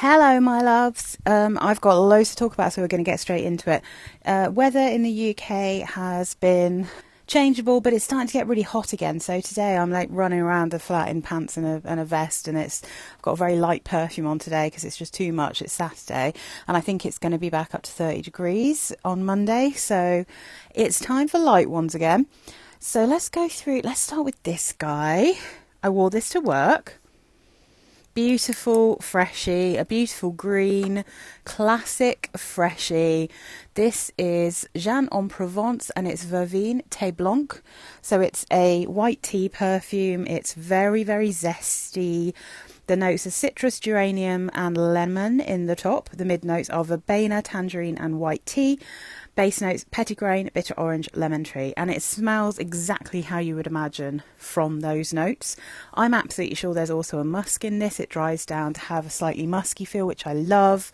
Hello, my loves. I've got loads to talk about, so we're going to get straight into it. Weather in the UK has been changeable, but it's starting to get really hot again. So today I'm like running around the flat in pants and a vest, and I've got a very light perfume on today because it's just too much. It's Saturday, and I think it's going to be back up to 30 degrees on Monday. So it's time for light ones again. So let's go through. Let's start with this guy. I wore this to work. Beautiful freshie, a beautiful green, classic freshie. This is Jeanne en Provence, and it's Verveine Thé Blanc. So it's a white tea perfume. It's very, very zesty. The notes are citrus, geranium and lemon in the top. The mid notes are verbena, tangerine and white tea. Base notes, petitgrain, bitter orange, lemon tree. And it smells exactly how you would imagine from those notes. I'm absolutely sure there's also a musk in this. It dries down to have a slightly musky feel, which I love.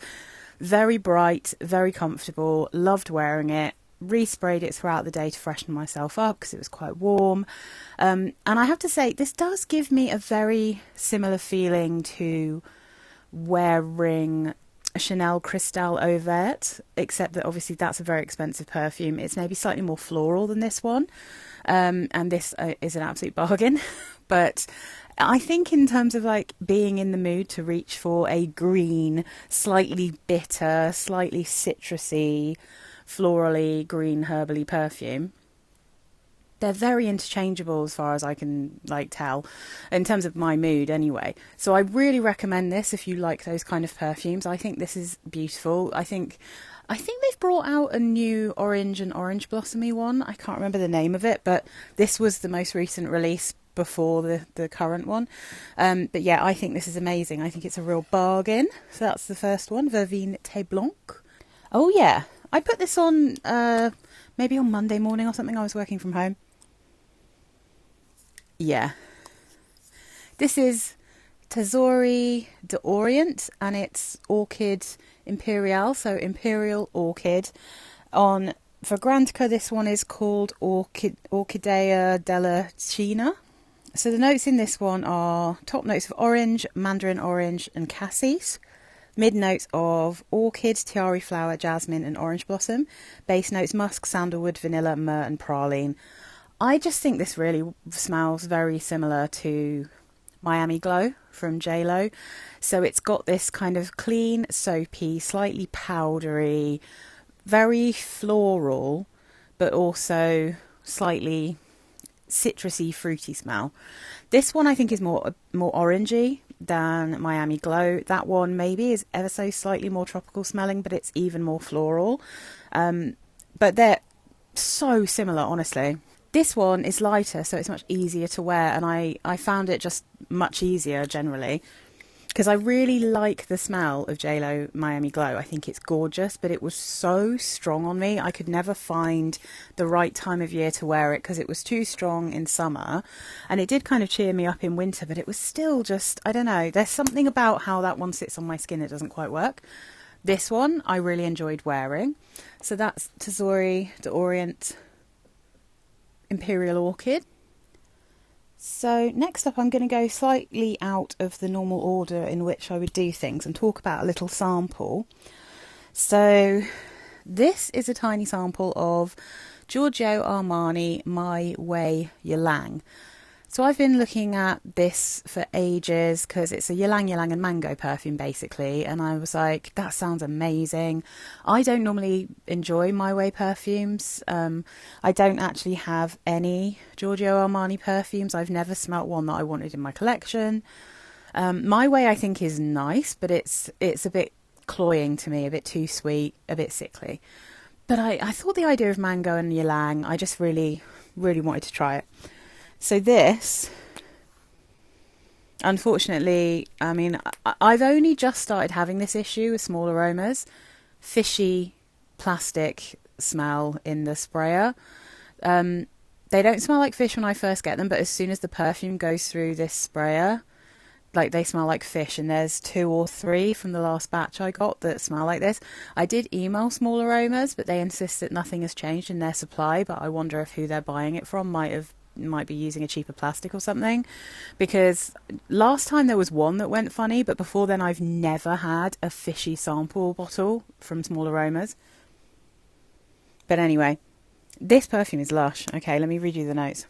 Very bright, very comfortable. Loved wearing it. Resprayed it throughout the day to freshen myself up because it was quite warm. And I have to say, this does give me a very similar feeling to wearing Chanel Cristal Eau Verte, except that obviously that's a very expensive perfume. It's maybe slightly more floral than this one, and this is an absolute bargain. But I think in terms of like being in the mood to reach for a green, slightly bitter, slightly citrusy, florally, green, herbally perfume, they're very interchangeable as far as I can tell, in terms of my mood anyway. So I really recommend this if you like those kind of perfumes. I think this is beautiful. I think they've brought out a new orange and orange blossomy one. I can't remember the name of it, but this was the most recent release before the current one. But yeah, I think this is amazing. I think it's a real bargain. So that's the first one, Verveine Thé Blanc. Oh yeah, I put this on maybe on Monday morning or something. I was working from home. Yeah, this is Tesori d'Orient, and it's Orchid Imperial, so Imperial Orchid. On Fragrantica, this one is called Orchidea della Cina. So the notes in this one are top notes of orange, mandarin orange and cassis. Mid notes of orchid, tiare flower, jasmine and orange blossom. Base notes musk, sandalwood, vanilla, myrrh and praline. I just think this really smells very similar to Miami Glow from JLo. So it's got this kind of clean, soapy, slightly powdery, very floral, but also slightly citrusy, fruity smell. This one I think is more orangey than Miami Glow. That one maybe is ever so slightly more tropical smelling, but it's even more floral. But they're so similar, honestly. This one is lighter, so it's much easier to wear, and I found it just much easier generally, because I really like the smell of JLo Miami Glow. I think it's gorgeous, but it was so strong on me. I could never find the right time of year to wear it because it was too strong in summer, and it did kind of cheer me up in winter, but it was still just, I don't know, there's something about how that one sits on my skin that doesn't quite work. This one I really enjoyed wearing. So that's Tesori d'Orient Imperial Orchid. So next up I'm going to go slightly out of the normal order in which I would do things and talk about a little sample. So this is a tiny sample of Giorgio Armani My Way Ylang. So I've been looking at this for ages because it's a Ylang and mango perfume basically, and I was like, that sounds amazing. I don't normally enjoy MyWay perfumes. I don't actually have any Giorgio Armani perfumes. I've never smelt one that I wanted in my collection. MyWay I think is nice, but it's a bit cloying to me, a bit too sweet, a bit sickly. But I thought the idea of mango and Ylang, I just really, really wanted to try it. So this, unfortunately, I mean, I've only just started having this issue with small aromas. Fishy plastic smell in the sprayer. They don't smell like fish when I first get them, but as soon as the perfume goes through this sprayer, like they smell like fish, and there's 2 or 3 from the last batch I got that smell like this. I did email Small Aromas, but they insist that nothing has changed in their supply, but I wonder if who they're buying it from might have might be using a cheaper plastic or something, because last time there was one that went funny, but before then I've never had a fishy sample bottle from Small Aromas. But anyway, this perfume is lush. Okay, let me read you the notes.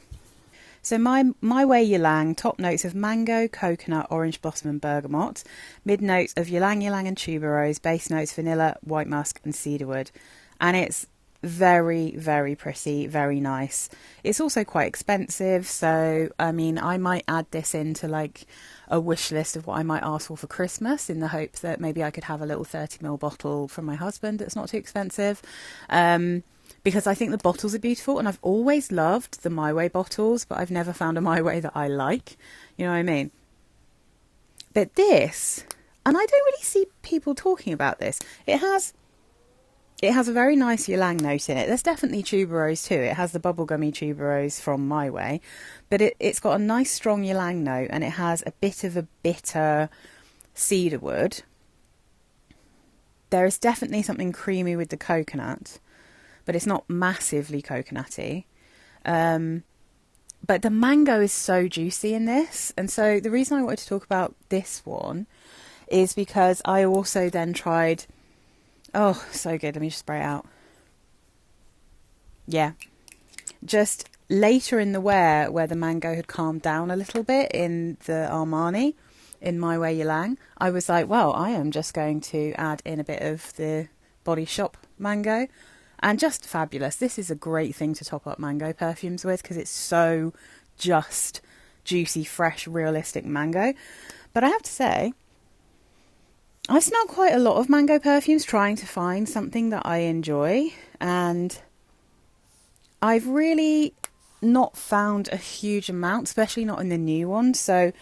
So My Way Ylang, top notes of mango, coconut, orange blossom and bergamot. Mid notes of ylang ylang and tuberose. Base notes vanilla, white musk and cedarwood. And it's very, very pretty, very nice. It's also quite expensive. So, I mean, I might add this into like a wish list of what I might ask for Christmas, in the hope that maybe I could have a little 30ml bottle from my husband that's not too expensive. Because I think the bottles are beautiful, and I've always loved the My Way bottles, but I've never found a My Way that I like. You know what I mean? But this, and I don't really see people talking about this, it has a very nice ylang note in it. There's definitely tuberose too. It has the bubblegummy tuberose from My Way, but it's got a nice strong ylang note, and it has a bit of a bitter cedarwood. There is definitely something creamy with the coconut, but it's not massively coconutty. But the mango is so juicy in this. And so the reason I wanted to talk about this one is because I also then tried... Oh, so good. Let me just spray it out. Yeah. Just later in the wear, where the mango had calmed down a little bit in the Armani, in My Way Ylang, I was like, well, I am just going to add in a bit of the Body Shop mango. And just fabulous. This is a great thing to top up mango perfumes with, because it's so just juicy, fresh, realistic mango. But I have to say, I smell quite a lot of mango perfumes trying to find something that I enjoy. And I've really not found a huge amount, especially not in the new one. So,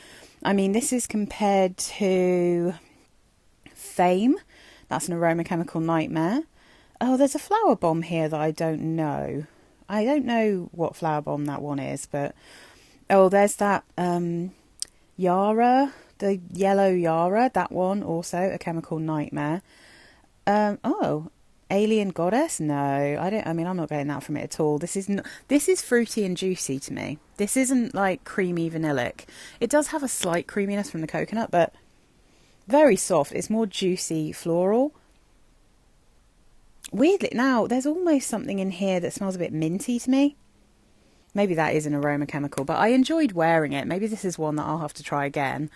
I mean, this is compared to Fame. That's an aroma chemical nightmare. Oh, there's a flower bomb here that I don't know. I don't know what flower bomb that one is, but... Oh, there's that Yara, the yellow Yara, that one also, a chemical nightmare. Oh, Alien Goddess? No, I mean, I'm not getting that from it at all. This is fruity and juicy to me. This isn't like creamy vanillic. It does have a slight creaminess from the coconut, but very soft. It's more juicy floral. Weirdly, now, there's almost something in here that smells a bit minty to me. Maybe that is an aroma chemical, but I enjoyed wearing it. Maybe this is one that I'll have to try again,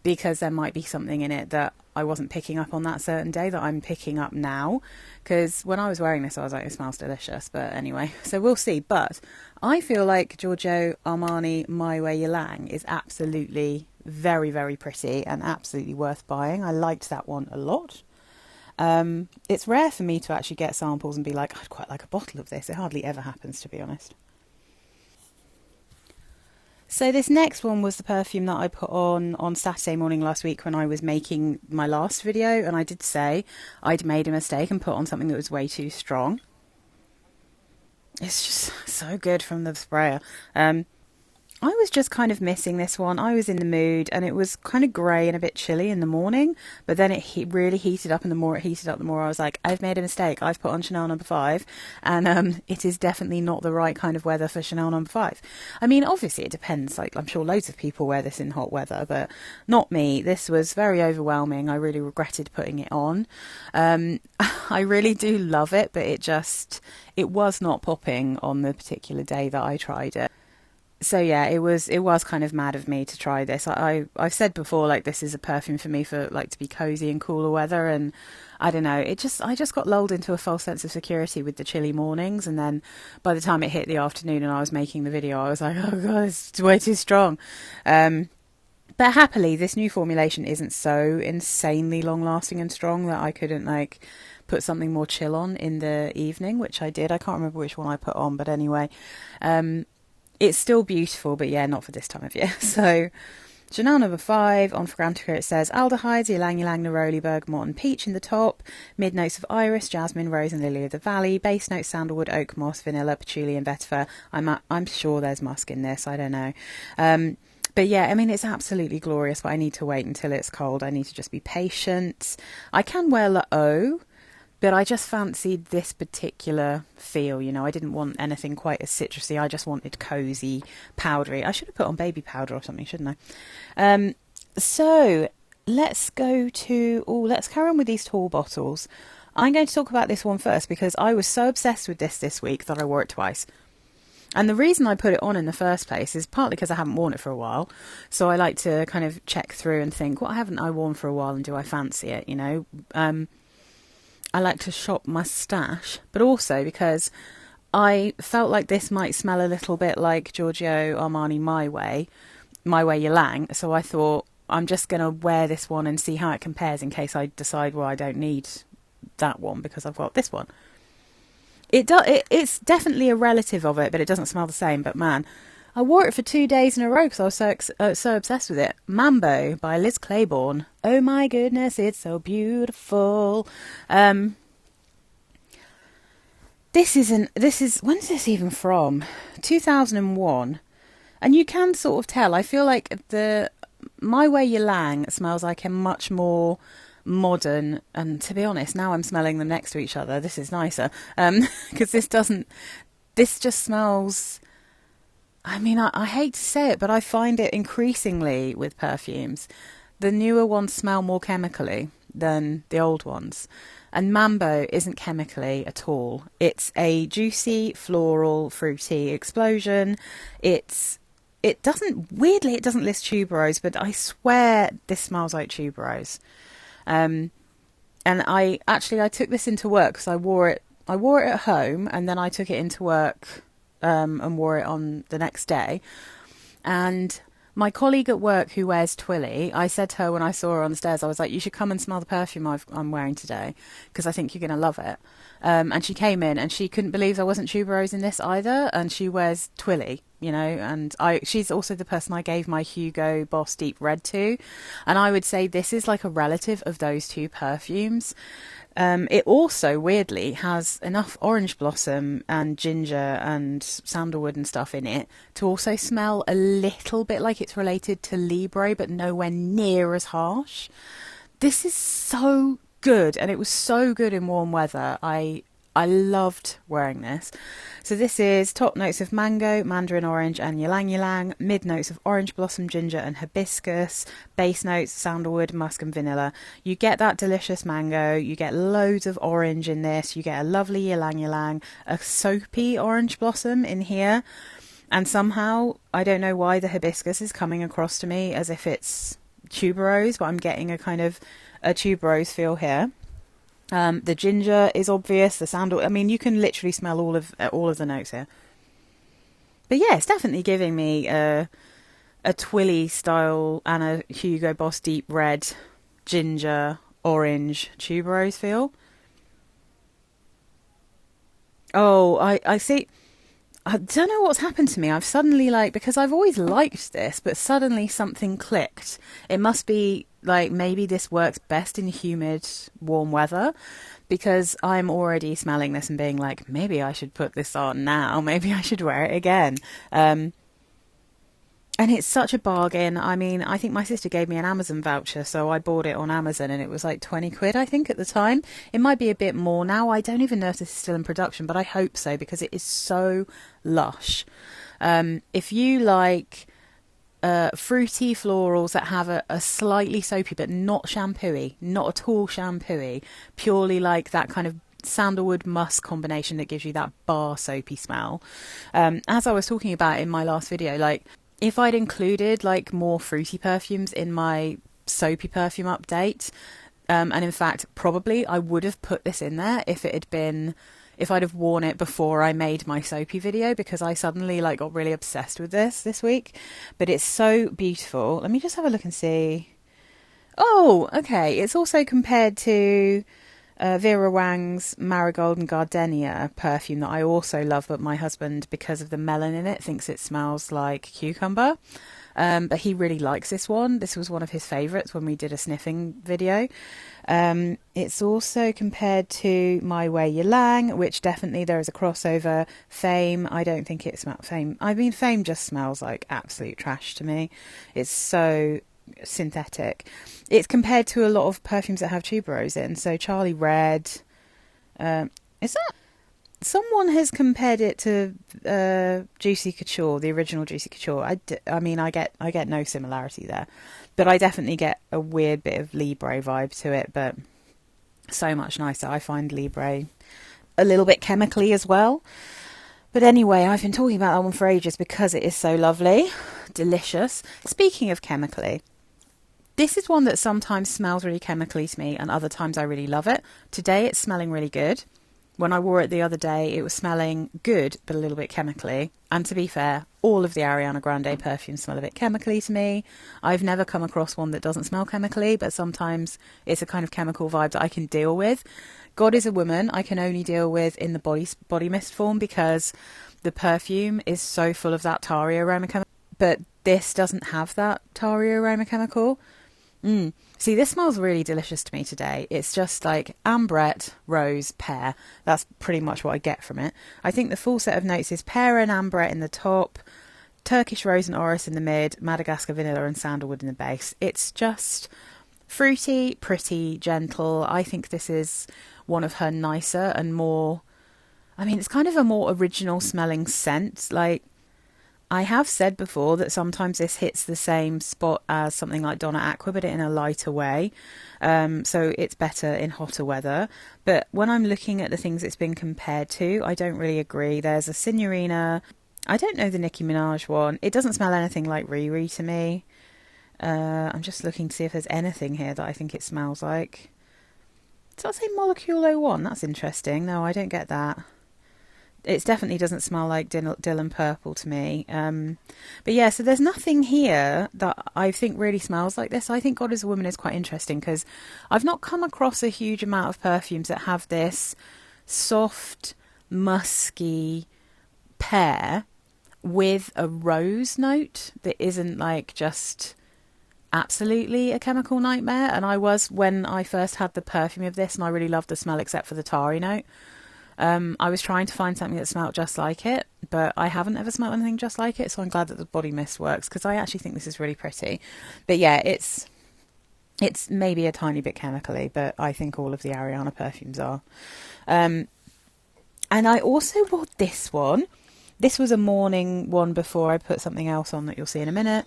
because there might be something in it that I wasn't picking up on that certain day that I'm picking up now. Because when I was wearing this, I was like, it smells delicious. But anyway, so we'll see. But I feel like Giorgio Armani My Way Ylang is absolutely very, very pretty and absolutely worth buying. I liked that one a lot. It's rare for me to actually get samples and be like, I'd quite like a bottle of this. It hardly ever happens, to be honest. So this next one was the perfume that I put on Saturday morning last week when I was making my last video, and I did say I'd made a mistake and put on something that was way too strong. It's just so good from the sprayer. I was just kind of missing this one. I was in the mood, and it was kind of grey and a bit chilly in the morning, but then it really heated up, and the more it heated up, the more I was like, I've made a mistake. I've put on Chanel No. 5, and it is definitely not the right kind of weather for Chanel No. 5. I mean, obviously it depends. Like, I'm sure loads of people wear this in hot weather, but not me. This was very overwhelming. I really regretted putting it on. I really do love it, but it was not popping on the particular day that I tried it. So yeah, it was kind of mad of me to try this. I've said before, like, this is a perfume for me for like to be cozy in cooler weather, and I don't know, I just got lulled into a false sense of security with the chilly mornings, and then by the time it hit the afternoon and I was making the video, I was like, oh god, it's way too strong. But happily, this new formulation isn't so insanely long lasting and strong that I couldn't like put something more chill on in the evening, which I did. I can't remember which one I put on, but anyway, it's still beautiful, but yeah, not for this time of year. So, Chanel No. 5, on Fragrantica it says aldehydes, ylang ylang, neroli, bergamot and peach in the top, mid notes of iris, jasmine, rose and lily of the valley, base notes sandalwood, oak moss, vanilla, patchouli and vetiver. I'm sure there's musk in this, I don't know. But yeah, I mean, it's absolutely glorious, but I need to wait until it's cold. I need to just be patient. I can wear La Eau, But I just fancied this particular feel, you know. I didn't want anything quite as citrusy. I just wanted cozy, powdery. I should have put on baby powder or something, shouldn't I? So let's go to... Oh, let's carry on with these tall bottles. I'm going to talk about this one first because I was so obsessed with this week that I wore it twice. And the reason I put it on in the first place is partly because I haven't worn it for a while. So I like to kind of check through and think, what haven't I worn for a while and do I fancy it, you know? I like to shop my stash, but also because I felt like this might smell a little bit like Giorgio Armani My Way Ylang. So I thought I'm just going to wear this one and see how it compares in case I decide, well, I don't need that one because I've got this one. It's definitely a relative of it, but it doesn't smell the same. But man, I wore it for 2 days in a row because I was so obsessed with it. Mambo by Liz Claiborne. Oh my goodness, it's so beautiful. This is when's this even from? 2001. And you can sort of tell. I feel like the My Way Ylang smells like a much more modern, and to be honest, now I'm smelling them next to each other. This is nicer. Because this just smells... I mean, I hate to say it, but I find it increasingly with perfumes. The newer ones smell more chemically than the old ones. And Mambo isn't chemically at all. It's a juicy, floral, fruity explosion. It doesn't list tuberose, but I swear this smells like tuberose. And I took this into work because I wore it at home and then I took it into work and wore it on the next day. And my colleague at work who wears Twilly, I said to her when I saw her on the stairs, I was like, you should come and smell the perfume I'm wearing today because I think you're going to love it. And she came in and she couldn't believe there wasn't tuberose in this either. And she wears Twilly, you know, and she's also the person I gave my Hugo Boss Deep Red to. And I would say this is like a relative of those two perfumes. It also, weirdly, has enough orange blossom and ginger and sandalwood and stuff in it to also smell a little bit like it's related to Libre, but nowhere near as harsh. This is so good, and it was so good in warm weather. I loved wearing this. So this is top notes of mango, mandarin orange and ylang ylang, mid notes of orange blossom, ginger and hibiscus, base notes, sandalwood, musk and vanilla. You get that delicious mango, you get loads of orange in this, you get a lovely ylang ylang, a soapy orange blossom in here, and somehow, I don't know why the hibiscus is coming across to me as if it's tuberose, but I'm getting a kind of a tuberose feel here. The ginger is obvious, the sandal, I mean, you can literally smell all of the notes here. But yeah, it's definitely giving me a Twilly style and a Hugo Boss Deep Red, ginger, orange, tuberose feel. Oh, I see. I don't know what's happened to me. I've suddenly, because I've always liked this, but suddenly something clicked. It must be maybe this works best in humid, warm weather, because I'm already smelling this and being like, maybe I should put this on now. Maybe I should wear it again. And it's such a bargain. I mean, I think my sister gave me an Amazon voucher, so I bought it on Amazon and it was like 20 quid, I think, at the time. It might be a bit more now. I don't even know if this is still in production, but I hope so because it is so lush. If you like fruity florals that have a slightly soapy but not shampooey, not at all shampooey, purely like that kind of sandalwood musk combination that gives you that bar soapy smell. As I was talking about in my last video, if I'd included more fruity perfumes in my soapy perfume update, and in fact probably I would have put this in there if I'd have worn it before I made my soapy video, because I suddenly got really obsessed with this week. But it's so beautiful. Let me just have a look and see. Oh, okay. It's also compared to Vera Wang's Marigold and Gardenia perfume that I also love, but my husband, because of the melon in it, thinks it smells like cucumber. But he really likes this one. This was one of his favourites when we did a sniffing video. It's also compared to My Way Ylang, which definitely there is a crossover. Fame, I don't think it smells Fame. I mean, Fame just smells like absolute trash to me. It's so synthetic. It's compared to a lot of perfumes that have tuberose in. So Charlie Red, Is that... Someone has compared it to Juicy Couture, the original Juicy Couture. I mean, I get no similarity there, but I definitely get a weird bit of Libre vibe to it, but so much nicer. I find Libre a little bit chemically as well. But anyway, I've been talking about that one for ages because it is so lovely, delicious. Speaking of chemically, this is one that sometimes smells really chemically to me and other times I really love it. Today it's smelling really good. When I wore it the other day, it was smelling good, but a little bit chemically. And to be fair, all of the Ariana Grande perfumes smell a bit chemically to me. I've never come across one that doesn't smell chemically, but sometimes it's a kind of chemical vibe that I can deal with. God is a Woman, I can only deal with in the body mist form because the perfume is so full of that tarry aroma chemical. But this doesn't have that tarry aroma chemical. See, this smells really delicious to me today. It's just like ambrette, rose, pear. That's pretty much what I get from it. I think the full set of notes is pear and ambrette in the top, Turkish rose and orris in the mid, Madagascar vanilla and sandalwood in the base. It's just fruity, pretty, gentle. I think this is one of her nicer and more... I mean, it's kind of a more original smelling scent. Like, I have said before that sometimes this hits the same spot as something like Donna Aqua, but in a lighter way. So it's better in hotter weather. But when I'm looking at the things it's been compared to, I don't really agree. There's a Signorina. I don't know the Nicki Minaj one. It doesn't smell anything like Riri to me. I'm just looking to see if there's anything here that I think it smells like. Does that say Molecule 01? That's interesting. No, I don't get that. It definitely doesn't smell like Dylan Purple to me. But yeah, so there's nothing here that I think really smells like this. I think God is a Woman is quite interesting because I've not come across a huge amount of perfumes that have this soft, musky pear with a rose note that isn't like just absolutely a chemical nightmare. And I was, when I first had the perfume of this, and I really loved the smell except for the tarry note. I was trying to find something that smelled just like it, but I haven't ever smelled anything just like it, so I'm glad that the body mist works, because I actually think this is really pretty. But yeah, it's maybe a tiny bit chemically, but I think all of the Ariana perfumes are. And I also bought this one. This was a morning one before I put something else on that you'll see in a minute.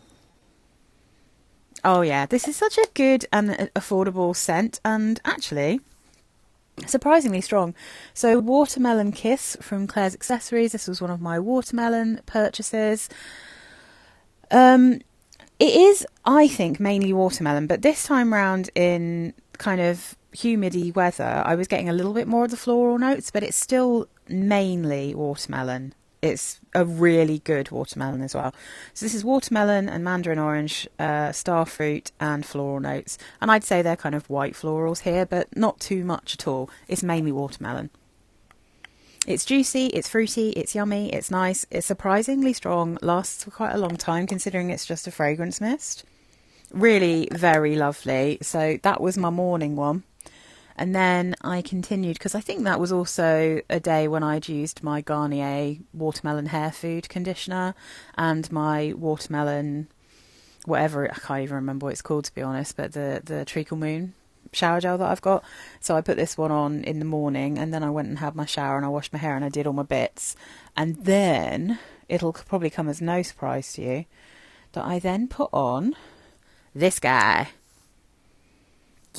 Oh yeah, this is such a good and affordable scent, and actually surprisingly strong. So Watermelon Kiss from Claire's Accessories. This was one of my watermelon purchases. It is, I think, mainly watermelon, but this time round in kind of humid-y weather, I was getting a little bit more of the floral notes, but it's still mainly watermelon. It's a really good watermelon as well. So this is watermelon and mandarin orange, star fruit and floral notes. And I'd say they're kind of white florals here, but not too much at all. It's mainly watermelon. It's juicy, it's fruity, it's yummy, it's nice, it's surprisingly strong, lasts for quite a long time considering it's just a fragrance mist. Really very lovely. So that was my morning one. And then I continued, because I think that was also a day when I'd used my Garnier watermelon hair food conditioner and my watermelon, whatever, I can't even remember what it's called to be honest, but the Treacle Moon shower gel that I've got. So I put this one on in the morning, and then I went and had my shower and I washed my hair and I did all my bits. And then, it'll probably come as no surprise to you, that I then put on this guy.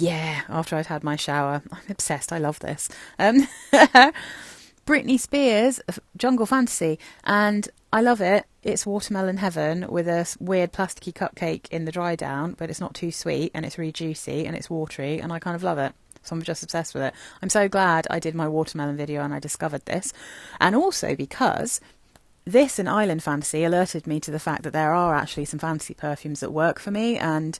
Yeah, after I'd had my shower. I'm obsessed. I love this. Britney Spears, Jungle Fantasy. And I love it. It's watermelon heaven with a weird plasticky cupcake in the dry down, but it's not too sweet and it's really juicy and it's watery and I kind of love it. So I'm just obsessed with it. I'm so glad I did my watermelon video and I discovered this. And also because this and Island Fantasy alerted me to the fact that there are actually some fantasy perfumes that work for me. And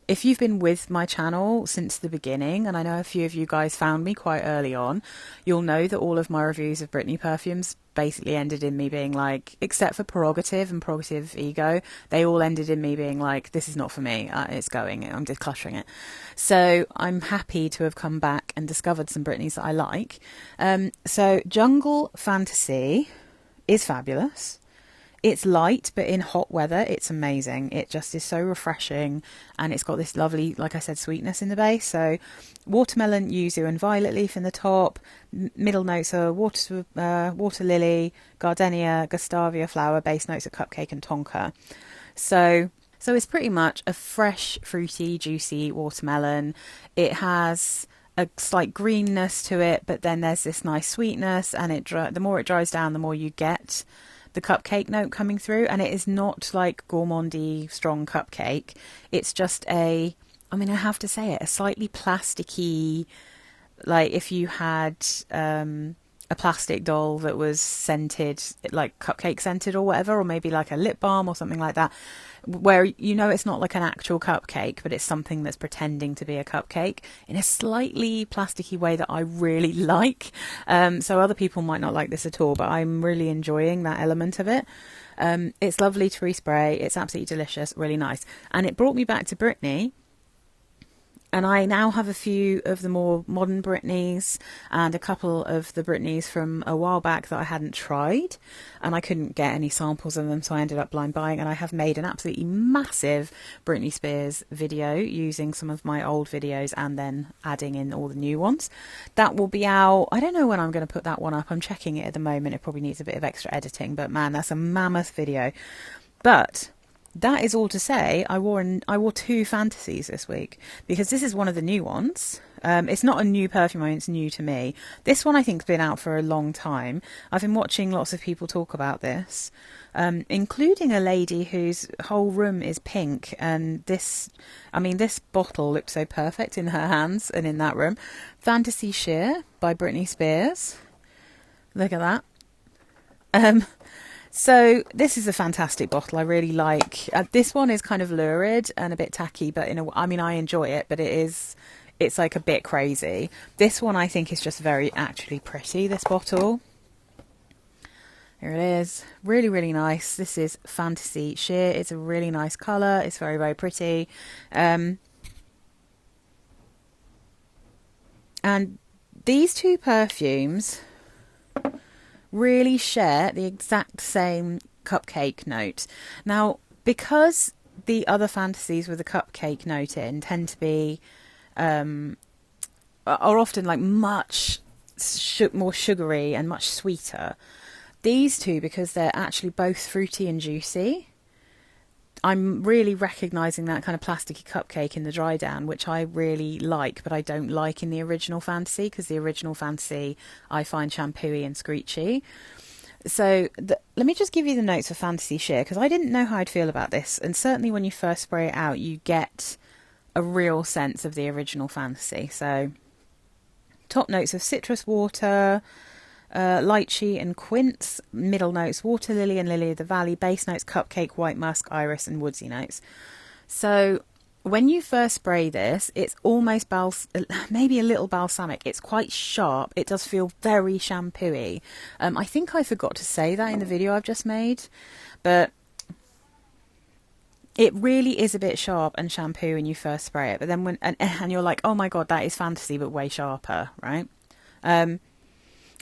if you've been with my channel since the beginning, and I know a few of you guys found me quite early on, you'll know that all of my reviews of Britney perfumes basically ended in me being like, except for Prerogative and Prerogative Ego, they all ended in me being like, this is not for me, it's going, I'm decluttering it. So I'm happy to have come back and discovered some Britneys that I like. So Jungle Fantasy is fabulous. It's light, but in hot weather, it's amazing. It just is so refreshing, and it's got this lovely, like I said, sweetness in the base. So watermelon, yuzu and violet leaf in the top. Middle notes are water lily, gardenia, gustavia flower. Base notes are cupcake and tonka. So it's pretty much a fresh, fruity, juicy watermelon. It has a slight greenness to it, but then there's this nice sweetness, and the more it dries down, the more you get the cupcake note coming through. And it is not like gourmandy strong cupcake. It's just I have to say it, a slightly plasticky, like if you had a plastic doll that was scented, like cupcake scented or whatever, or maybe like a lip balm or something like that, where it's not like an actual cupcake, but it's something that's pretending to be a cupcake in a slightly plasticky way that I really like. So other people might not like this at all, but I'm really enjoying that element of it. It's lovely to respray. It's absolutely delicious, really nice. And it brought me back to Britney. And I now have a few of the more modern Britneys and a couple of the Britneys from a while back that I hadn't tried, and I couldn't get any samples of them, so I ended up blind buying. And I have made an absolutely massive Britney Spears video using some of my old videos and then adding in all the new ones. That will be out. I don't know when I'm going to put that one up. I'm checking it at the moment. It probably needs a bit of extra editing, but man, that's a mammoth video. But that is all to say, I wore two fantasies this week, because this is one of the new ones. It's not a new perfume, it's new to me. This one I think has been out for a long time. I've been watching lots of people talk about this, including a lady whose whole room is pink. And this bottle looked so perfect in her hands and in that room. Fantasy Sheer by Britney Spears. Look at that. So this is a fantastic bottle. I really like. This one is kind of lurid and a bit tacky, but I enjoy it, but it's like a bit crazy. This one I think is just very actually pretty, this bottle. Here it is. Really, really nice. This is Fantasy Sheer. It's a really nice colour. It's very, very pretty. And these two perfumes really share the exact same cupcake note. Now, because the other fantasies with a cupcake note in tend to be are often like much more sugary and much sweeter, these two, because they're actually both fruity and juicy, I'm really recognising that kind of plasticky cupcake in the dry down, which I really like, but I don't like in the original fantasy, because the original fantasy I find shampooey and screechy. So let me just give you the notes of Fantasy Sheer, because I didn't know how I'd feel about this, and certainly when you first spray it out you get a real sense of the original fantasy. So top notes of citrus water, lychee and quince. Middle notes water lily and lily of the valley. Base notes cupcake, white musk, iris and woodsy notes. So when you first spray this, it's almost maybe a little balsamic. It's quite sharp. It does feel very shampooey. I think I forgot to say that in the video I've just made, but it really is a bit sharp and shampoo when you first spray it. But then and you're like, oh my god, that is fantasy, but way sharper, right?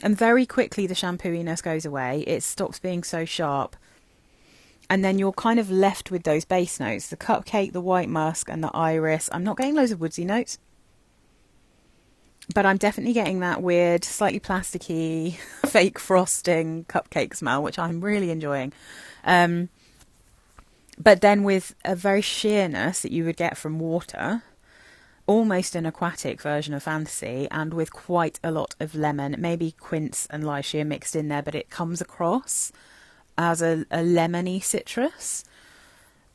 And very quickly the shampooiness goes away. It stops being so sharp. And then you're kind of left with those base notes. The cupcake, the white musk and the iris. I'm not getting loads of woodsy notes, but I'm definitely getting that weird, slightly plasticky, fake frosting cupcake smell, which I'm really enjoying. But then with a very sheerness that you would get from water, almost an aquatic version of Fantasy, and with quite a lot of lemon, maybe quince and lychee mixed in there, but it comes across as a lemony citrus.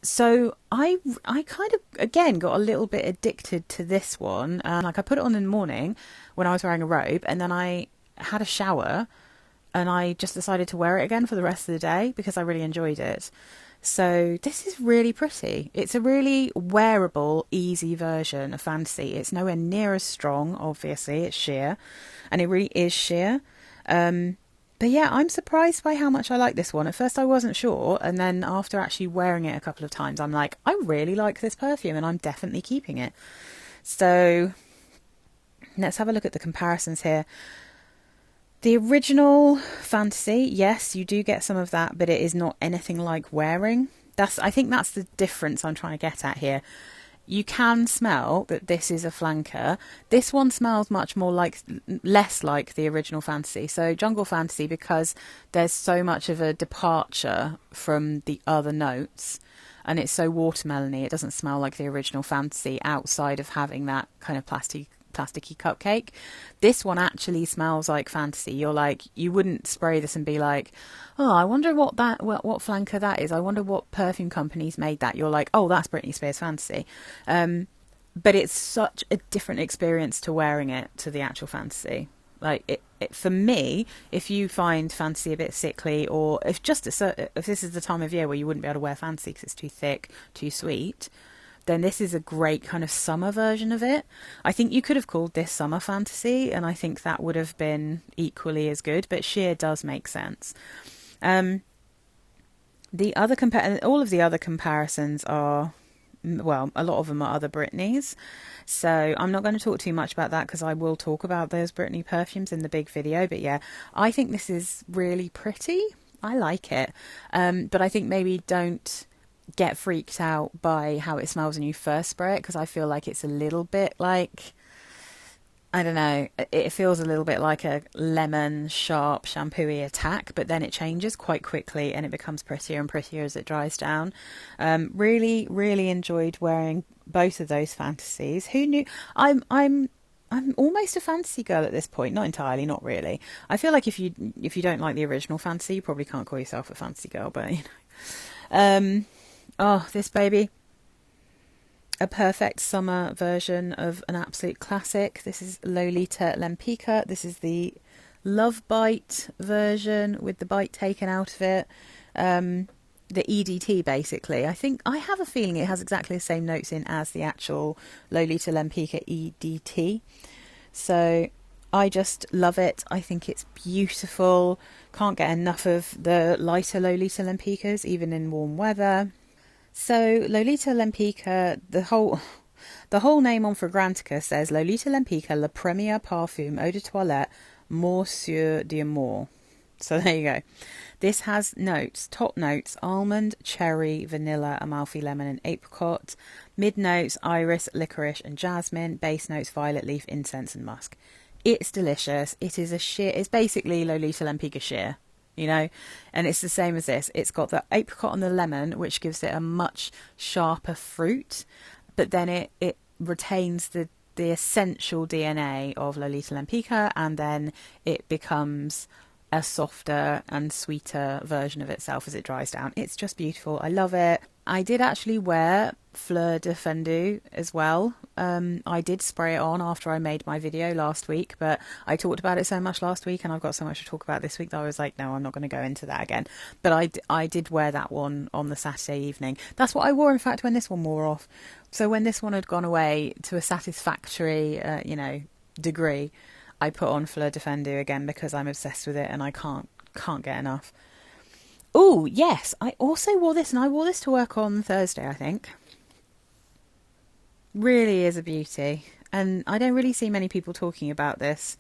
So I kind of, again, got a little bit addicted to this one. Like I put it on in the morning when I was wearing a robe, and then I had a shower and I just decided to wear it again for the rest of the day because I really enjoyed it. So this is really pretty. It's a really wearable, easy version of Fantasy. It's nowhere near as strong, obviously. It's sheer, and it really is sheer. But yeah, I'm surprised by how much I like this one. At first I wasn't sure, and then after actually wearing it a couple of times, I'm like, I really like this perfume, and I'm definitely keeping it. So let's have a look at the comparisons here. The original Fantasy, yes, you do get some of that, but it is not anything like wearing. I think that's the difference I'm trying to get at here. You can smell that this is a flanker. This one smells much more like, less like the original Fantasy. So Jungle Fantasy, because there's so much of a departure from the other notes, and it's so watermelony, it doesn't smell like the original Fantasy outside of having that kind of plasticky cupcake. This one actually smells like Fantasy. You're like, you wouldn't spray this and be like, oh, I wonder what flanker that is. I wonder what perfume companies made that. You're like, oh, that's Britney Spears Fantasy. But it's such a different experience to wearing it to the actual Fantasy. Like it for me, if you find Fantasy a bit sickly, or if this is the time of year where you wouldn't be able to wear Fantasy because it's too thick, too sweet, then this is a great kind of summer version of it. I think you could have called this Summer Fantasy, and I think that would have been equally as good, but sheer does make sense. All of the other comparisons are, well, a lot of them are other Britneys, so I'm not going to talk too much about that because I will talk about those Britney perfumes in the big video. But yeah, I think this is really pretty. I like it, but I think maybe don't get freaked out by how it smells when you first spray it, because I feel like it's a little bit like, I don't know, it feels a little bit like a lemon sharp shampoo-y attack, but then it changes quite quickly and it becomes prettier and prettier as it dries down. Really, really enjoyed wearing both of those Fantasies. Who knew? I'm almost a Fantasy girl at this point. Not entirely, not really. I feel like if you don't like the original Fantasy, you probably can't call yourself a Fantasy girl, but you know. Oh, this baby. A perfect summer version of an absolute classic. This is Lolita Lempicka. This is the Love Bite version with the bite taken out of it. The EDT, basically. I have a feeling it has exactly the same notes in as the actual Lolita Lempicka EDT. So I just love it. I think it's beautiful. Can't get enough of the lighter Lolita Lempickas, even in warm weather. So Lolita Lempicka, the whole name on Fragrantica says Lolita Lempicka, la première parfum eau de toilette Morsure d'Amour. So there you go. This has top notes, almond, cherry, vanilla, Amalfi lemon and apricot. Mid notes, iris, licorice and jasmine. Base notes, violet leaf, incense and musk. It's delicious. It is it's basically Lolita Lempicka sheer. You know, and it's the same as this. It's got the apricot and the lemon, which gives it a much sharper fruit, but then it retains the essential DNA of Lolita Lempicka, and then it becomes a softer and sweeter version of itself as it dries down. It's just beautiful. I love it. I did actually wear Fleur de Fendu as well. I did spray it on after I made my video last week, but I talked about it so much last week and I've got so much to talk about this week that I was like, no, I'm not going to go into that again. But I did wear that one on the Saturday evening. That's what I wore, in fact, when this one wore off. So when this one had gone away to a satisfactory, degree, I put on Fleur de Fendu again because I'm obsessed with it and I can't get enough. Oh, yes, I also wore this, and I wore this to work on Thursday, I think. Really is a beauty. And I don't really see many people talking about this.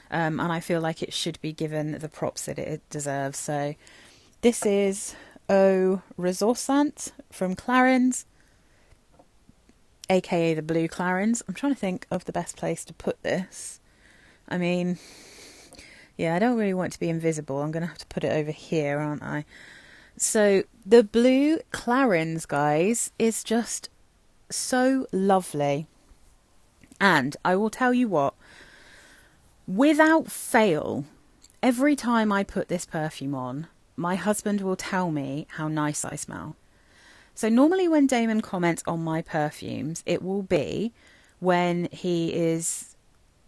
And I feel like it should be given the props that it deserves. So this is Eau Ressourcante from Clarins, aka the Blue Clarins. I'm trying to think of the best place to put this. I mean, yeah, I don't really want it to be invisible. I'm going to have to put it over here, aren't I? So the Blue Clarins, guys, is just so lovely. And I will tell you what, without fail, every time I put this perfume on, my husband will tell me how nice I smell. So normally when Damon comments on my perfumes, it will be when he is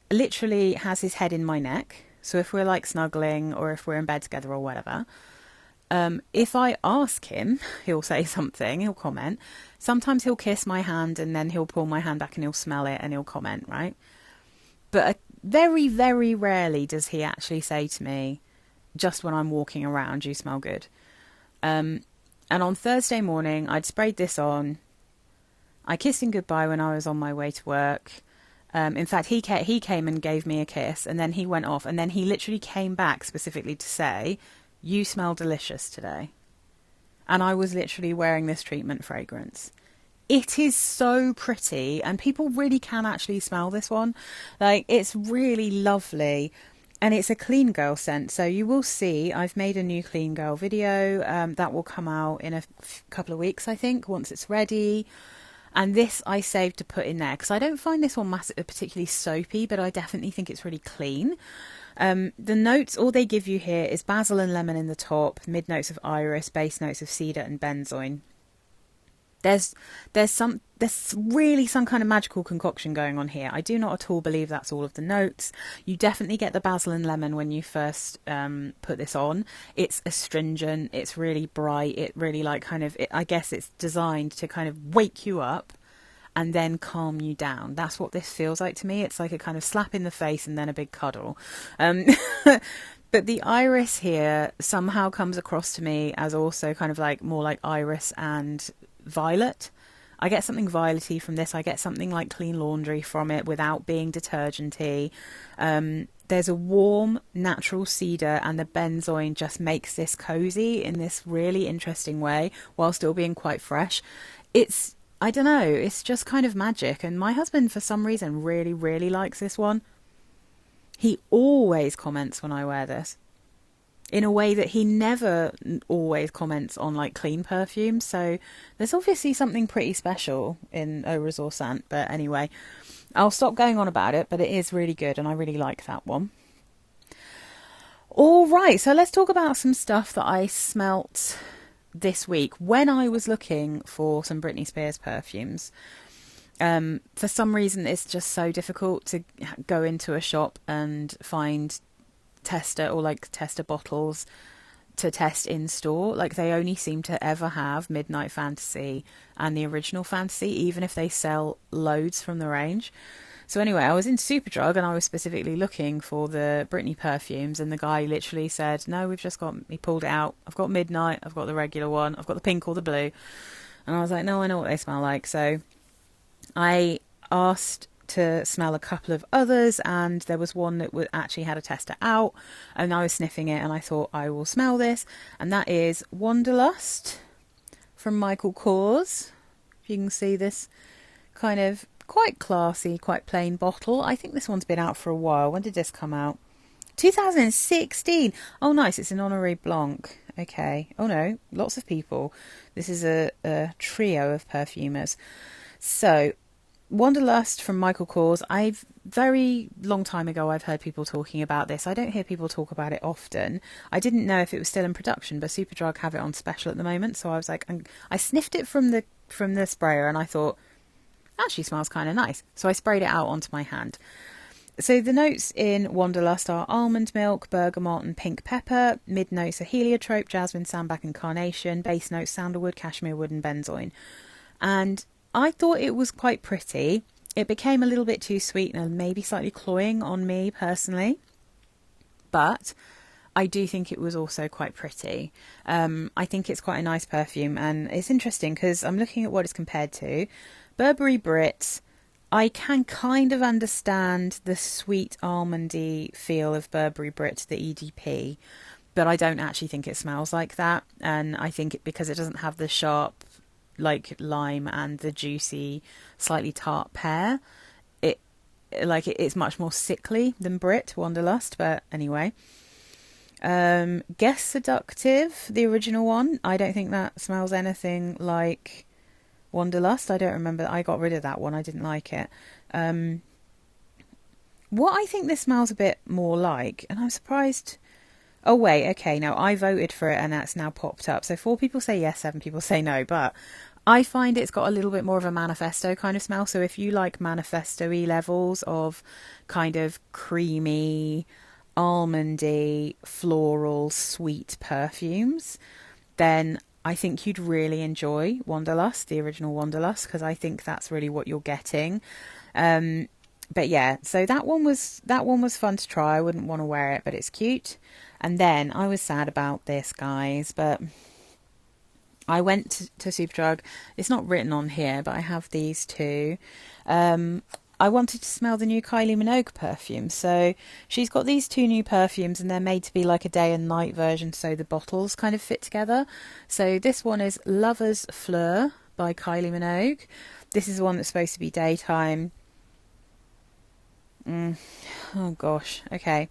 literally has his head in my neck. So if we're like snuggling or if we're in bed together or whatever, if I ask him, he'll say something, he'll comment. Sometimes he'll kiss my hand and then he'll pull my hand back and he'll smell it and he'll comment, right? But very, very rarely does he actually say to me, just when I'm walking around, you smell good. And on Thursday morning, I'd sprayed this on. I kissed him goodbye when I was on my way to work. In fact, he came and gave me a kiss, and then he went off, and then he literally came back specifically to say, "You smell delicious today." And I was literally wearing this treatment fragrance. It is so pretty, and people really can actually smell this one. Like, it's really lovely, and it's a clean girl scent. So you will see I've made a new clean girl video that will come out in a couple of weeks, I think, once it's ready. And this I saved to put in there because I don't find this one particularly soapy, but I definitely think it's really clean. The notes, all they give you here is basil and lemon in the top, mid notes of iris, base notes of cedar and benzoin. There's really some kind of magical concoction going on here. I do not at all believe that's all of the notes. You definitely get the basil and lemon when you first put this on. It's astringent, it's really bright, it really I guess it's designed to kind of wake you up and then calm you down. That's what this feels like to me. It's like a kind of slap in the face and then a big cuddle. But the iris here somehow comes across to me as also kind of like more like iris and violet. I get something violety from this. I get something like clean laundry from it without being detergenty. There's a warm natural cedar, and the benzoin just makes this cozy in this really interesting way while still being quite fresh. I don't know, it's just kind of magic. And my husband, for some reason, really, really likes this one. He always comments when I wear this, in a way that he never always comments on like clean perfumes. So there's obviously something pretty special in Eau Ressourcante. But anyway, I'll stop going on about it, but it is really good and I really like that one. All right, so let's talk about some stuff that I smelt this week when I was looking for some Britney Spears perfumes. For some reason, it's just so difficult to go into a shop and find tester bottles to test in store. Like, they only seem to ever have Midnight Fantasy and the original Fantasy, even if they sell loads from the range. So anyway, I was in Superdrug and I was specifically looking for the Britney perfumes, and the guy literally said, "No, he pulled it out. I've got Midnight, I've got the regular one, I've got the pink or the blue." And I was like, "No, I know what they smell like." So I asked to smell a couple of others, and there was one that actually had a tester out, and I was sniffing it and I thought, I will smell this, and that is Wonderlust from Michael Kors. If you can see this kind of quite classy, quite plain bottle. I think this one's been out for a while. When did this come out? 2016. Oh, nice. It's an honorary Blanc. Okay. Oh no, lots of people. This is a trio of perfumers. So, Wonderlust from Michael Kors. Very long time ago, I've heard people talking about this. I don't hear people talk about it often. I didn't know if it was still in production, but Superdrug have it on special at the moment. So I was like, I sniffed it from the sprayer, and I thought, actually smells kind of nice. So I sprayed it out onto my hand. So the notes in Wonderlust are almond milk, bergamot and pink pepper. Mid notes are heliotrope, jasmine, sambac and carnation. Base notes sandalwood, cashmere wood and benzoin. And I thought it was quite pretty. It became a little bit too sweet and maybe slightly cloying on me personally. But I do think it was also quite pretty. I think it's quite a nice perfume, and it's interesting because I'm looking at what it's compared to. Burberry Brit, I can kind of understand the sweet almondy feel of Burberry Brit, the EDP, but I don't actually think it smells like that. And I think because it doesn't have the sharp like lime and the juicy, slightly tart pear, it's much more sickly than Brit Wonderlust. But anyway, Guess Seductive, the original one, I don't think that smells anything like Wonderlust. I don't remember. I got rid of that one. I didn't like it. What I think this smells a bit more like, and I'm surprised. Oh wait, okay, no, I voted for it and that's now popped up. So 4 people say yes, 7 people say no, but I find it's got a little bit more of a Manifesto kind of smell. So if you like Manifesto-y levels of kind of creamy, almondy, floral, sweet perfumes, then I think you'd really enjoy Wonderlust, the original Wonderlust, because I think that's really what you're getting. But yeah, so that one was fun to try. I wouldn't want to wear it, but it's cute. And then I was sad about this, guys, but I went to Superdrug. It's not written on here, but I have these two. I wanted to smell the new Kylie Minogue perfume. So she's got these two new perfumes and they're made to be like a day and night version, so the bottles kind of fit together. So this one is Lover's Fleur by Kylie Minogue. This is the one that's supposed to be daytime. Oh gosh, okay.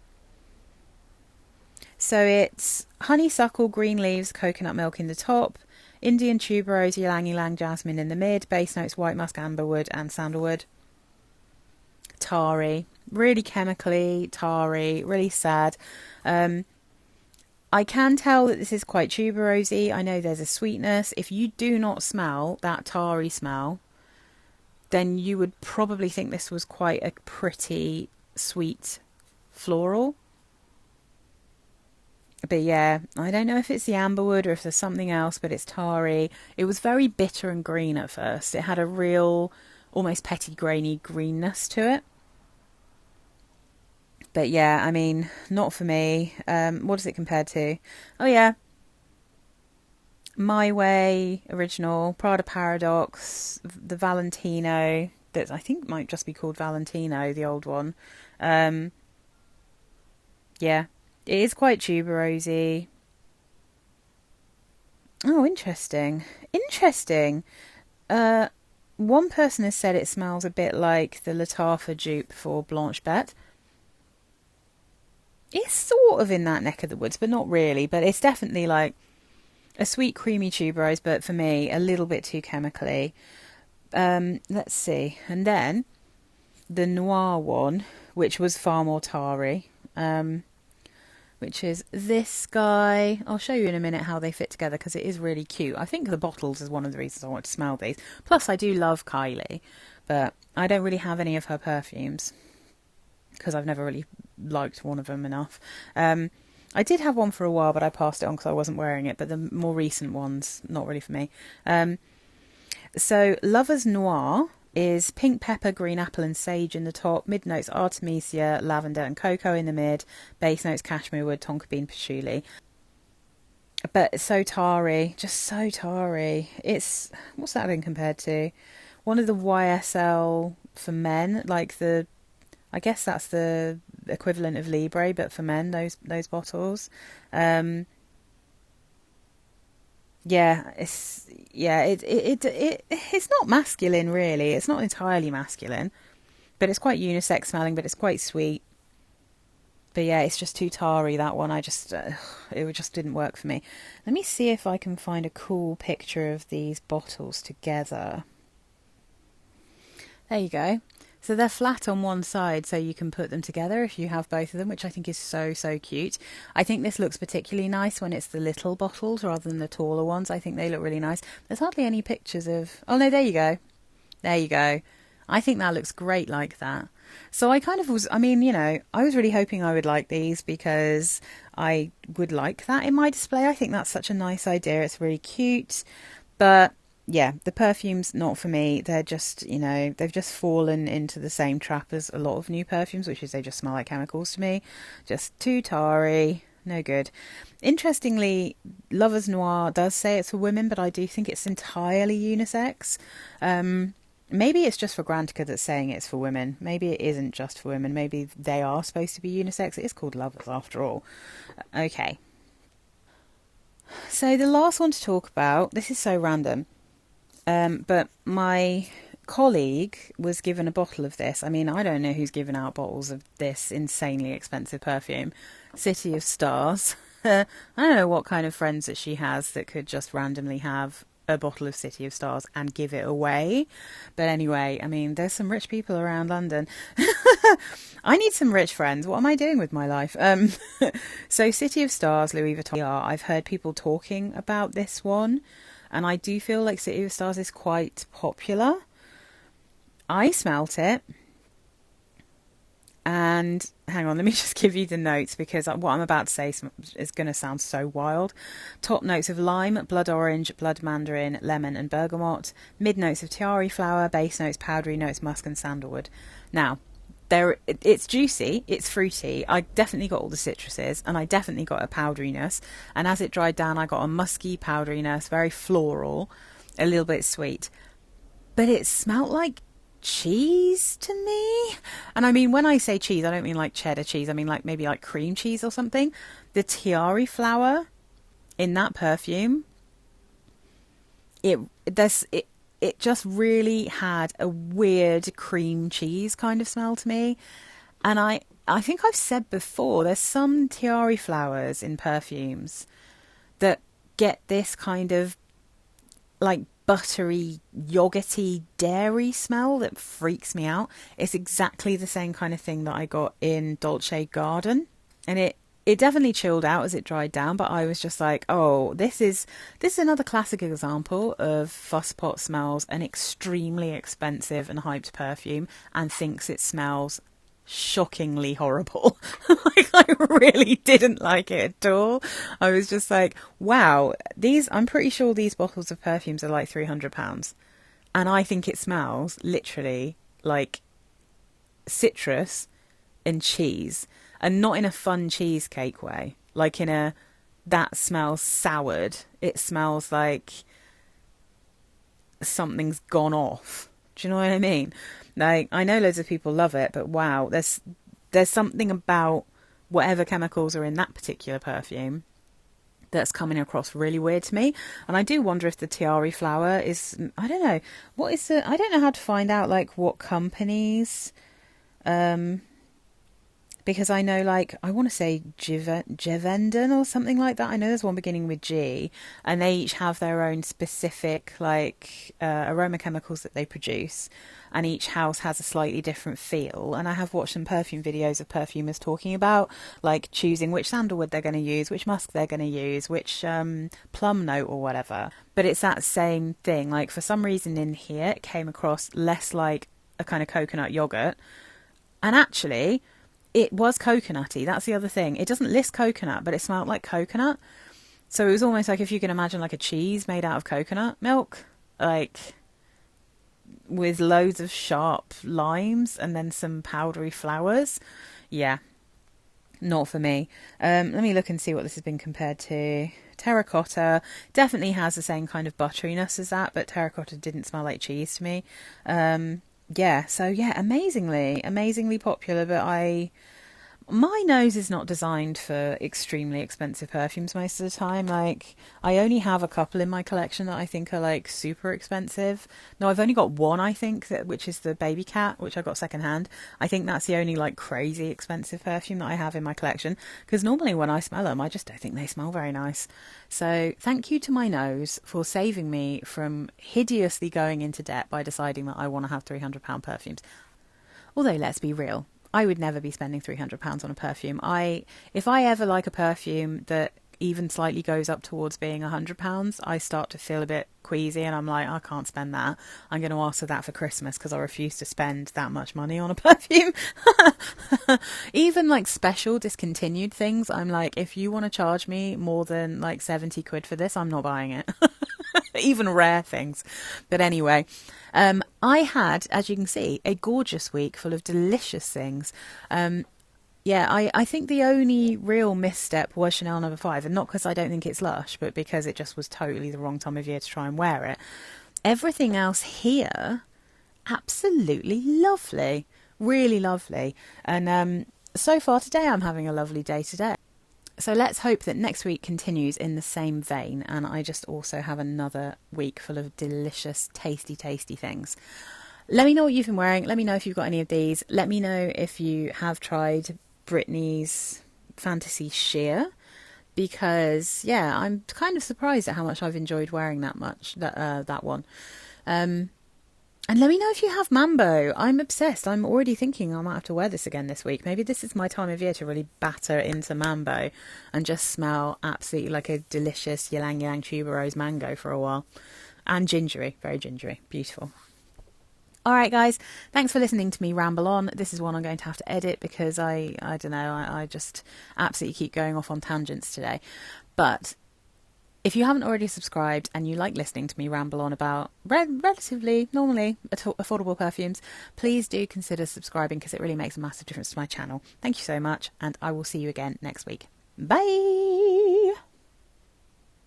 So it's honeysuckle, green leaves, coconut milk in the top, Indian tuberose, ylang jasmine in the mid, base notes white musk, amberwood and sandalwood. Tarry, really chemically, tarry, really sad. I can tell that this is quite tuberosy. I know there's a sweetness. If you do not smell that tarry smell, then you would probably think this was quite a pretty sweet floral. But yeah, I don't know if it's the amberwood or if there's something else, but it's tarry. It was very bitter and green at first. It had a real, almost petty-grainy greenness to it. But yeah, I mean, not for me. What is it compared to? Oh yeah, My Way, original, Prada Paradox, the Valentino, that I think might just be called Valentino, the old one. Yeah, it is quite tuberosy. Oh, interesting. Interesting. One person has said it smells a bit like the Lattafa dupe for Blanche Bête. It's sort of in that neck of the woods, but not really. But it's definitely like a sweet, creamy tuberose, but for me, a little bit too chemically. Let's see. And then the Noir one, which was far more tarry, which is this guy. I'll show you in a minute how they fit together because it is really cute. I think the bottles is one of the reasons I want to smell these. Plus, I do love Kylie, but I don't really have any of her perfumes because I've never really liked one of them enough. I did have one for a while, but I passed it on because I wasn't wearing it. But the more recent ones, not really for me. So Lover's Noir is pink pepper, green apple and sage in the top, mid notes artemisia, lavender and cocoa in the mid, base notes cashmere wood, tonka bean, patchouli. But it's so tarry, just so tarry. It's, what's that been compared to? One of the YSL for men, like the, I guess that's the equivalent of Libre, but for men, those bottles. It's not masculine really. It's not entirely masculine, but it's quite unisex smelling. But it's quite sweet. But yeah, it's just too tarry, that one. It just didn't work for me. Let me see if I can find a cool picture of these bottles together. There you go. So they're flat on one side, so you can put them together if you have both of them, which I think is so, so cute. I think this looks particularly nice when it's the little bottles rather than the taller ones. I think they look really nice. There's hardly any pictures of... Oh, no, there you go. There you go. I think that looks great like that. So I kind of was... I mean, you know, I was really hoping I would like these because I would like that in my display. I think that's such a nice idea. It's really cute. But... yeah, the perfumes, not for me. They're just, you know, they've just fallen into the same trap as a lot of new perfumes, which is they just smell like chemicals to me. Just too tarry, no good. Interestingly, Lover's Noir does say it's for women, but I do think it's entirely unisex. Maybe it's just for Grantica that's saying it's for women. Maybe it isn't just for women. Maybe they are supposed to be unisex. It is called Lovers after all. Okay. So the last one to talk about, this is so random. But my colleague was given a bottle of this. I mean, I don't know who's given out bottles of this insanely expensive perfume. City of Stars. I don't know what kind of friends that she has that could just randomly have a bottle of City of Stars and give it away. But anyway, I mean, there's some rich people around London. I need some rich friends. What am I doing with my life? So City of Stars, Louis Vuitton. Yeah, I've heard people talking about this one. And I do feel like City of Stars is quite popular. I smelt it. And hang on, let me just give you the notes because what I'm about to say is going to sound so wild. Top notes of lime, blood orange, blood mandarin, lemon and bergamot. Mid notes of tiare flower, base notes, powdery notes, musk and sandalwood. Now, it's juicy, it's fruity. I definitely got all the citruses and I definitely got a powderiness. And as it dried down, I got a musky powderiness, very floral, a little bit sweet. But it smelt like cheese to me. And I mean, when I say cheese, I don't mean like cheddar cheese. I mean like maybe like cream cheese or something. The tiare flower in that perfume, it just really had a weird cream cheese kind of smell to me. And I think I've said before, there's some tiare flowers in perfumes that get this kind of like buttery, yogurty, dairy smell that freaks me out. It's exactly the same kind of thing that I got in Dolce Garden. And it definitely chilled out as it dried down, but I was just like, oh, this is another classic example of Fusspot smells an extremely expensive and hyped perfume and thinks it smells shockingly horrible. Like, I really didn't like it at all. I was just like, wow, I'm pretty sure these bottles of perfumes are like £300, and I think it smells literally like citrus and cheese, and not in a fun cheesecake way, like in a that smells soured. It smells like something's gone off. Do you know what I mean? Like, I know loads of people love it, but wow, there's something about whatever chemicals are in that particular perfume that's coming across really weird to me. And I do wonder if the tiare flower is, I don't know, I don't know how to find out like what companies, because I know, like, I want to say Givendan or something like that. I know there's one beginning with G, and they each have their own specific, like, aroma chemicals that they produce, and each house has a slightly different feel. And I have watched some perfume videos of perfumers talking about, like, choosing which sandalwood they're going to use, which musk they're going to use, which plum note or whatever. But it's that same thing. Like, for some reason in here, it came across less like a kind of coconut yogurt, and actually it was coconutty. That's the other thing. It doesn't list coconut, but it smelled like coconut. So it was almost like if you can imagine like a cheese made out of coconut milk, like with loads of sharp limes and then some powdery flowers. Yeah, not for me. Let me look and see what this has been compared to. Terracotta definitely has the same kind of butteriness as that, but terracotta didn't smell like cheese to me. Yeah, so yeah, amazingly popular, but my nose is not designed for extremely expensive perfumes most of the time. Like, I only have a couple in my collection that I think are like super expensive. No, I've only got one, I think, which is the Baby Cat, which I got secondhand. I think that's the only like crazy expensive perfume that I have in my collection, because normally when I smell them, I just don't think they smell very nice. So thank you to my nose for saving me from hideously going into debt by deciding that I want to have £300 perfumes. Although, let's be real, I would never be spending £300 on a perfume. If I ever like a perfume that even slightly goes up towards being £100, I start to feel a bit queasy, and I'm like, I can't spend that. I'm going to ask for that for Christmas, because I refuse to spend that much money on a perfume. Even like special discontinued things, I'm like, if you want to charge me more than like 70 quid for this, I'm not buying it. Even rare things. But anyway, I had, as you can see, a gorgeous week full of delicious things. Yeah, I think the only real misstep was Chanel No. 5, and not because I don't think it's lush, but because it just was totally the wrong time of year to try and wear it. Everything else here, absolutely lovely. Really lovely. And so far today, I'm having a lovely day today. So let's hope that next week continues in the same vein, and I just also have another week full of delicious, tasty things. Let me know what you've been wearing. Let me know if you've got any of these. Let me know if you have tried Britney's Fantasy Sheer, because yeah, I'm kind of surprised at how much I've enjoyed wearing that one. And let me know if you have Mambo. I'm obsessed. I'm already thinking I might have to wear this again this week. Maybe this is my time of year to really batter into Mambo and just smell absolutely like a delicious Ylang tuberose mango for a while. And gingery, very gingery, beautiful. All right, guys, thanks for listening to me ramble on. This is one I'm going to have to edit because I don't know, I just absolutely keep going off on tangents today. But if you haven't already subscribed and you like listening to me ramble on about relatively, normally affordable perfumes, please do consider subscribing, because it really makes a massive difference to my channel. Thank you so much, and I will see you again next week. Bye!